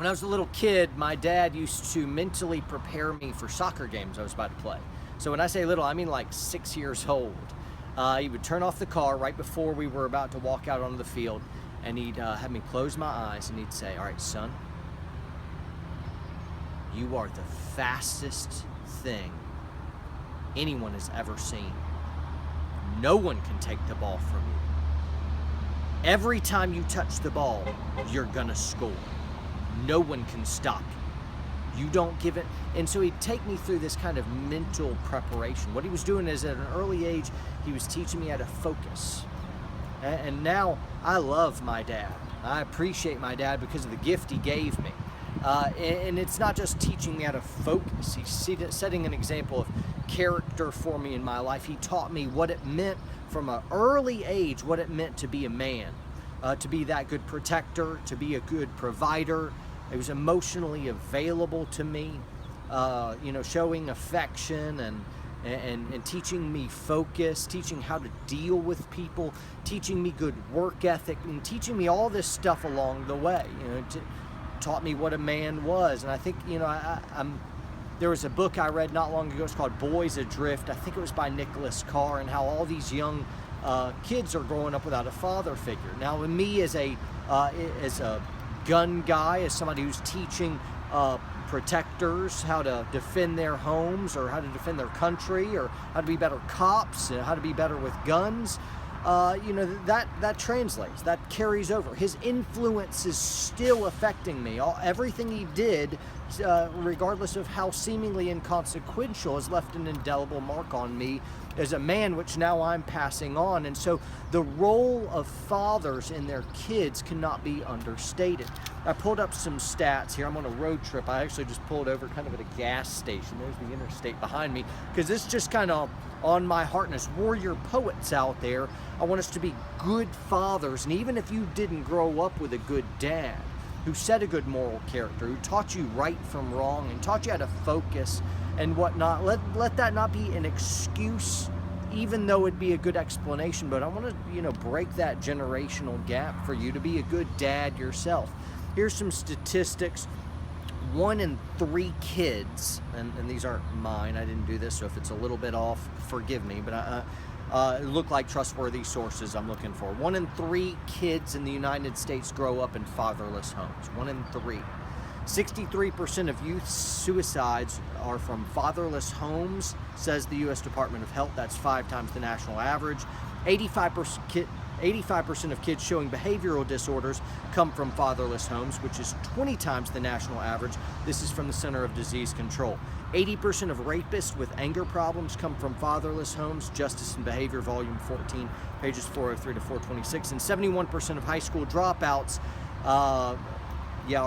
When I was a little kid, my dad used to mentally prepare me for soccer games I was about to play. So when I say little, I mean like 6 years old. He would turn off the car right before we were about to walk out onto the field, and he'd have me close my eyes, and he'd say, "All right, son, you are the fastest thing anyone has ever seen. No one can take the ball from you. Every time you touch the ball, you're gonna score. No one can stop you. You don't give it." And so he'd take me through this kind of mental preparation. What he was doing is, at an early age, he was teaching me how to focus. And now I love my dad. I appreciate my dad because of the gift he gave me. And it's not just teaching me how to focus. He's setting an example of character for me in my life. He taught me what it meant from an early age, what it meant to be a man, to be that good protector, to be a good provider. He was emotionally available to me, showing affection and teaching me focus, teaching how to deal with people, teaching me good work ethic, and teaching me all this stuff along the way. Taught me what a man was. And I think, there was a book I read not long ago. It's called Boys Adrift. I think it was by Nicholas Carr, and how all these young kids are growing up without a father figure. Now, with me as a gun guy, as somebody who's teaching protectors how to defend their homes, or how to defend their country, or how to be better cops, how to be better with guns, that translates, that carries over. His influence is still affecting me. Everything he did, regardless of how seemingly inconsequential, has left an indelible mark on me as a man, which now I'm passing on. And so the role of fathers in their kids cannot be understated. I pulled up some stats here. I'm on a road trip. I actually just pulled over kind of at a gas station. There's the interstate behind me, because this just kind of on my heart. And as warrior poets out there, I want us to be good fathers. And even if you didn't grow up with a good dad who set a good moral character, who taught you right from wrong and taught you how to focus and whatnot, let that not be an excuse, even though it'd be a good explanation. But I want to, break that generational gap for you to be a good dad yourself. Here's some statistics. 1 in 3 kids, and these aren't mine, I didn't do this, so if it's a little bit off, forgive me, but it look like trustworthy sources I'm looking for. 1 in 3 kids in the United States grow up in fatherless homes. 1 in 3. 63% of youth suicides are from fatherless homes, says the U.S. Department of Health. That's 5 times the national average. 85% of kids showing behavioral disorders come from fatherless homes, which is 20 times the national average. This is from the Center of Disease Control. 80% of rapists with anger problems come from fatherless homes, Justice and Behavior, Volume 14, pages 403 to 426. And 71% of high school dropouts are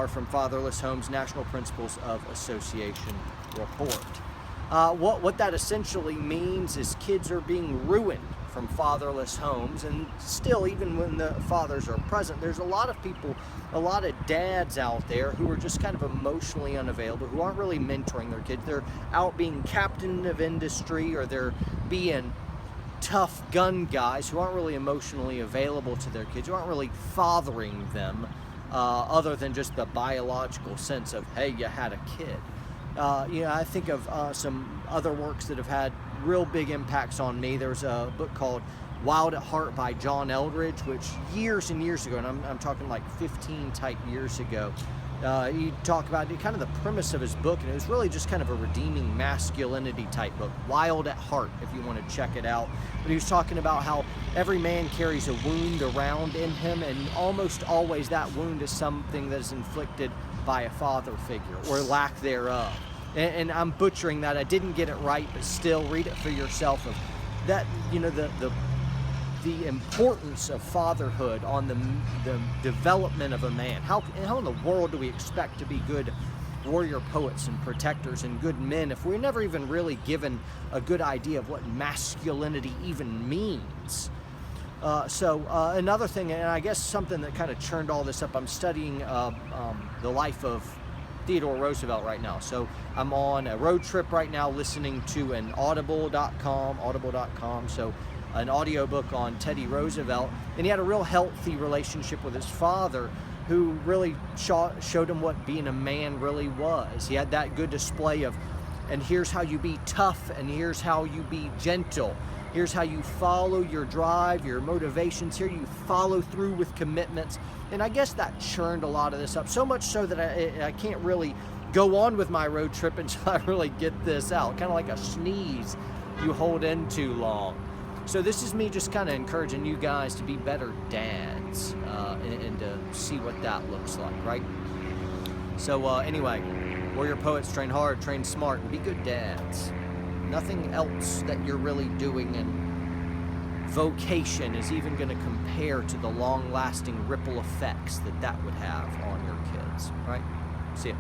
from fatherless homes, National Principles of Association report. What that essentially means is kids are being ruined from fatherless homes. And still, even when the fathers are present, there's a lot of people, a lot of dads out there who are just kind of emotionally unavailable, who aren't really mentoring their kids. They're out being captain of industry, or they're being tough gun guys who aren't really emotionally available to their kids, who aren't really fathering them, other than just the biological sense of, hey, you had a kid. I think of some other works that have had real big impacts on me. There's a book called Wild at Heart by John Eldredge, which years and years ago, and I'm talking like 15 type years ago, he talked about kind of the premise of his book, and it was really just kind of a redeeming masculinity type book, Wild at Heart, if you want to check it out. But he was talking about how every man carries a wound around in him, and almost always that wound is something that is inflicted by a father figure, or lack thereof. And I'm butchering that. I didn't get it right, but still, read it for yourself. Of that, the importance of fatherhood on the development of a man. How in the world do we expect to be good warrior poets and protectors and good men if we're never even really given a good idea of what masculinity even means? Another thing, and I guess something that kind of churned all this up, I'm studying the life of Theodore Roosevelt right now. So I'm on a road trip right now listening to an audible.com, so an audiobook on Teddy Roosevelt, and he had a real healthy relationship with his father, who really showed him what being a man really was. He had that good display of, and here's how you be tough, and here's how you be gentle. Here's how you follow your drive, your motivations. Here you follow through with commitments. And I guess that churned a lot of this up, so much so that I can't really go on with my road trip until I really get this out. Kind of like a sneeze you hold in too long. So this is me just kind of encouraging you guys to be better dads and to see what that looks like, right? So anyway, warrior poets, train hard, train smart, and be good dads. Nothing else that you're really doing in vocation is even going to compare to the long-lasting ripple effects that would have on your kids, right? See ya.